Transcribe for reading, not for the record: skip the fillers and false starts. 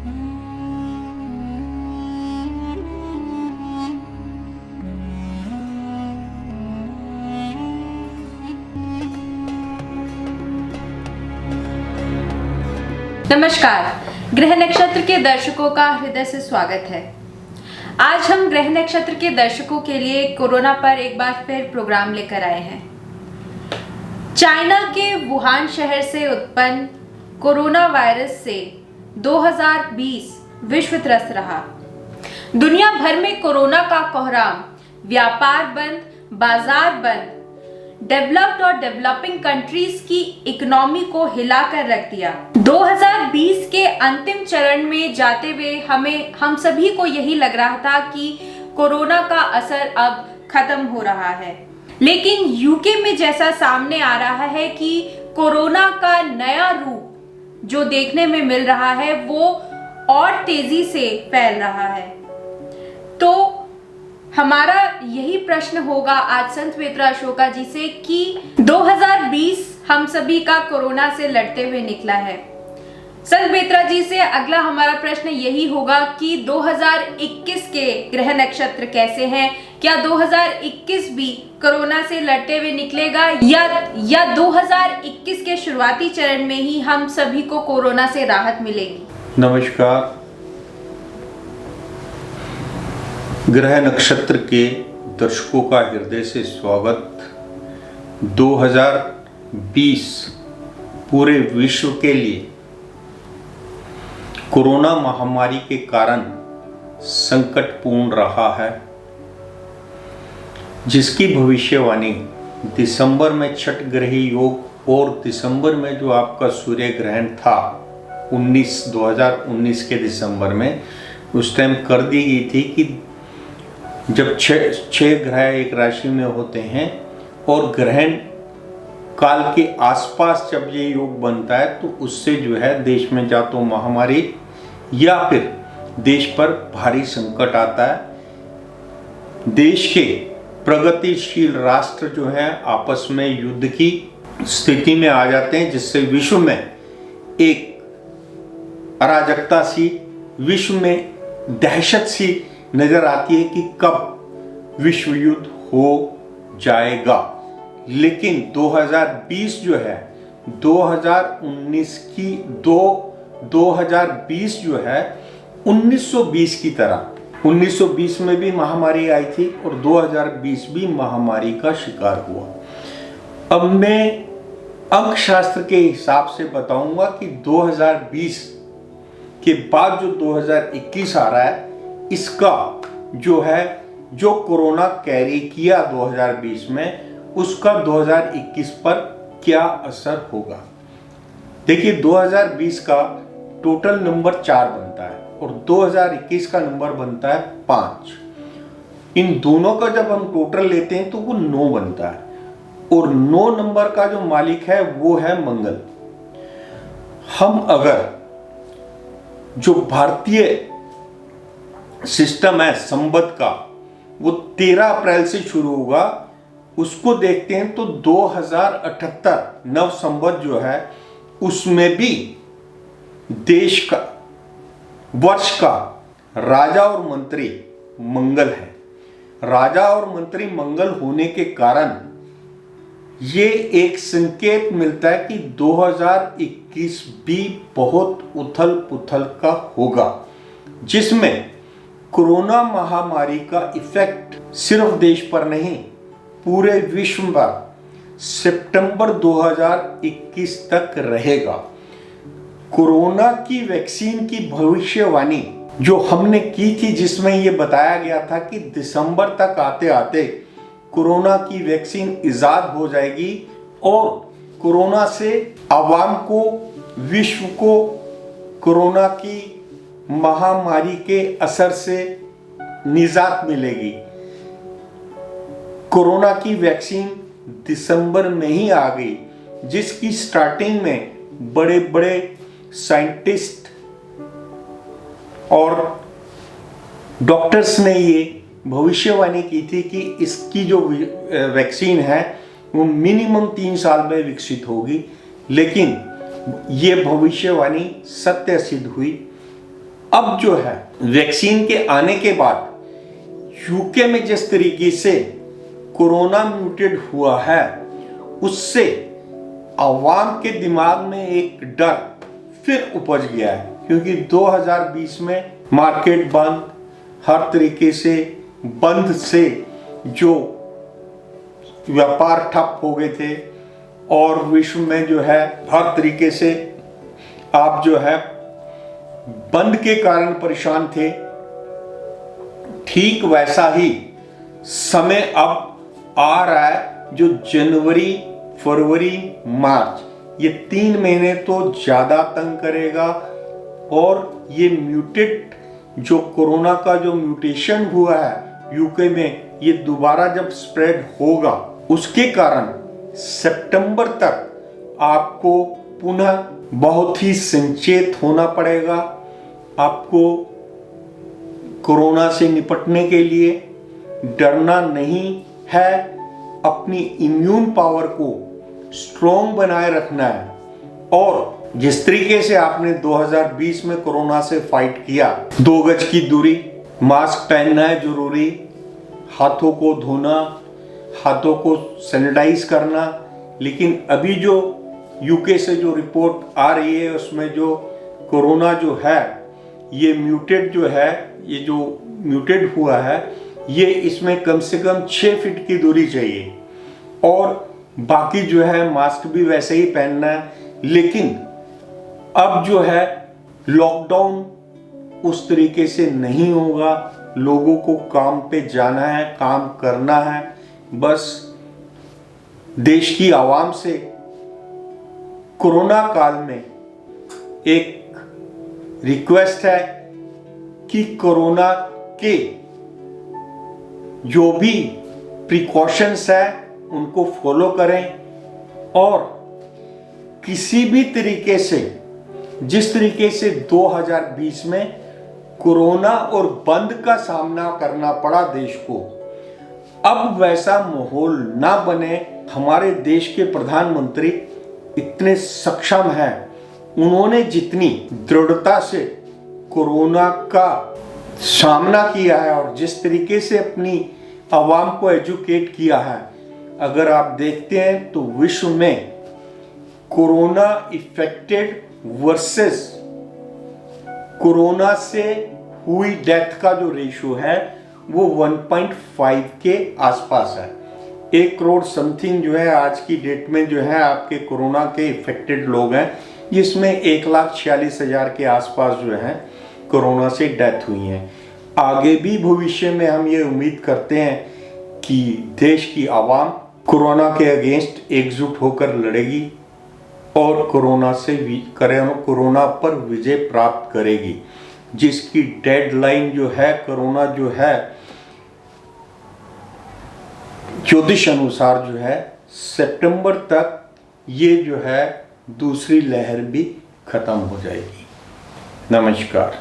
नमस्कार, ग्रह नक्षत्र के दर्शकों का हृदय से स्वागत है। आज हम ग्रह नक्षत्र के दर्शकों के लिए कोरोना पर एक बार फिर प्रोग्राम लेकर आए हैं। चाइना के वुहान शहर से उत्पन्न कोरोना वायरस से 2020 विश्व त्रस्त रहा। दुनिया भर में कोरोना का कोहराम, व्यापार बंद, बाजार बंद, डेवलप्ड और डेवलपिंग कंट्रीज की इकोनॉमी को हिलाकर रख दिया। 2020 के अंतिम चरण में जाते हुए हम सभी को यही लग रहा था कि कोरोना का असर अब खत्म हो रहा है, लेकिन यूके में जैसा सामने आ रहा है कि कोरोना का नया रूप जो देखने में मिल रहा है वो और तेजी से फैल रहा है। तो हमारा यही प्रश्न होगा आज संत बेत्रा अशोका जी से कि 2020 हम सभी का कोरोना से लड़ते हुए निकला है। संत बेत्रा जी से अगला हमारा प्रश्न यही होगा कि 2021 के ग्रह नक्षत्र कैसे हैं? क्या 2021 भी कोरोना से लड़ते हुए निकलेगा या 2021 के शुरुआती चरण में ही हम सभी को कोरोना से राहत मिलेगी? नमस्कार। ग्रह नक्षत्र के दर्शकों का हृदय से स्वागत। 2020 पूरे विश्व के लिए कोरोना महामारी के कारण संकटपूर्ण रहा है, जिसकी भविष्यवाणी दिसंबर में छठ ग्रही योग और दिसंबर में जो आपका सूर्य ग्रहण था 2019 के दिसंबर में, उस टाइम कर दी गई थी कि जब छह ग्रह एक राशि में होते हैं और ग्रहण काल के आसपास जब ये योग बनता है तो उससे जो है देश में या तो महामारी या फिर देश पर भारी संकट आता है। देश के प्रगतिशील राष्ट्र जो है आपस में युद्ध की स्थिति में आ जाते हैं, जिससे विश्व में एक अराजकता सी, विश्व में दहशत सी नजर आती है कि कब विश्व युद्ध हो जाएगा। लेकिन 2020 जो है 2019 की 2020 जो है 1920 की तरह 1920 में भी महामारी आई थी और 2020 भी महामारी का शिकार हुआ। अब मैं अंक शास्त्र के हिसाब से बताऊंगा कि 2020 के बाद जो 2021 आ रहा है, इसका जो कोरोना कैरी किया 2020 में, उसका 2021 पर क्या असर होगा। देखिए, 2020 का टोटल नंबर 4 बनता है और 2021 का नंबर बनता है 5। इन दोनों का जब हम टोटल लेते हैं तो वो 9 बनता है और 9 नंबर का जो मालिक है वो है मंगल। हम अगर जो भारतीय सिस्टम है संवत का, वो 13 अप्रैल से शुरू होगा, उसको देखते हैं तो 2078 नव संवत जो है उसमें भी देश का वर्ष का राजा और मंत्री मंगल है। राजा और मंत्री मंगल होने के कारण ये एक संकेत मिलता है कि 2021 भी बहुत उथल पुथल का होगा, जिसमें कोरोना महामारी का इफेक्ट सिर्फ देश पर नहीं पूरे विश्व पर सितंबर 2021 तक रहेगा। कोरोना की वैक्सीन की भविष्यवाणी जो हमने की थी, जिसमें यह बताया गया था कि दिसंबर तक आते आते कोरोना की वैक्सीन इजाद हो जाएगी और कोरोना से आवाम को, विश्व को कोरोना की महामारी के असर से निजात मिलेगी। कोरोना की वैक्सीन दिसंबर में ही आ गई, जिसकी स्टार्टिंग में बड़े बड़े साइंटिस्ट और डॉक्टर्स ने ये भविष्यवाणी की थी कि इसकी जो वैक्सीन है वो मिनिमम 3 साल में विकसित होगी, लेकिन ये भविष्यवाणी सत्य सिद्ध हुई अब जो है वैक्सीन के आने के बाद यूके में जिस तरीके से कोरोना म्यूटेट हुआ है, उससे आवाम के दिमाग में एक डर फिर उपज गया है, क्योंकि 2020 में मार्केट बंद, हर तरीके से बंद से जो व्यापार ठप हो गए थे और विश्व में जो है हर तरीके से आप जो है बंद के कारण परेशान थे, ठीक वैसा ही समय अब आ रहा है जो जनवरी, फरवरी, मार्च, ये 3 महीने तो ज्यादा तंग करेगा। और ये म्यूटेट जो कोरोना का जो म्यूटेशन हुआ है यूके में, ये दोबारा जब स्प्रेड होगा, उसके कारण सितंबर तक आपको पुनः बहुत ही सचेत होना पड़ेगा। आपको कोरोना से निपटने के लिए डरना नहीं है, अपनी इम्यून पावर को स्ट्रॉन्ग बनाए रखना है। और जिस तरीके से आपने 2020 में कोरोना से फाइट किया, 2 गज की दूरी, मास्क पहनना है जरूरी, हाथों को धोना, हाथों को सैनिटाइज करना, लेकिन अभी जो यूके से जो रिपोर्ट आ रही है उसमें जो कोरोना जो है ये म्यूटेट जो है, ये जो म्यूटेट हुआ है, ये इसमें कम से कम 6 फीट की दूरी चाहिए और बाकी जो है मास्क भी वैसे ही पहनना है। लेकिन अब जो है लॉकडाउन उस तरीके से नहीं होगा, लोगों को काम पे जाना है, काम करना है। बस देश की आवाम से कोरोना काल में एक रिक्वेस्ट है कि कोरोना के जो भी प्रिकॉशंस है उनको फॉलो करें और किसी भी तरीके से, जिस तरीके से 2020 में कोरोना और बंद का सामना करना पड़ा देश को, अब वैसा माहौल ना बने। हमारे देश के प्रधानमंत्री इतने सक्षम हैं, उन्होंने जितनी दृढ़ता से कोरोना का सामना किया है और जिस तरीके से अपनी आवाम को एजुकेट किया है, अगर आप देखते हैं तो विश्व में कोरोना इफेक्टेड वर्सेस कोरोना से हुई डेथ का जो रेशियो है वो 1.5 के आसपास है। 1 करोड़ समथिंग जो है आज की डेट में जो है आपके कोरोना के इफेक्टेड लोग हैं, जिसमें 1,46,000 के आसपास जो है कोरोना से डेथ हुई है। आगे भी भविष्य में हम ये उम्मीद करते हैं कि देश की आवाम कोरोना के अगेंस्ट एकजुट होकर लड़ेगी और कोरोना पर विजय प्राप्त करेगी, जिसकी डेडलाइन जो है कोरोना जो है ज्योतिष अनुसार जो है सितंबर तक ये जो है दूसरी लहर भी खत्म हो जाएगी। नमस्कार।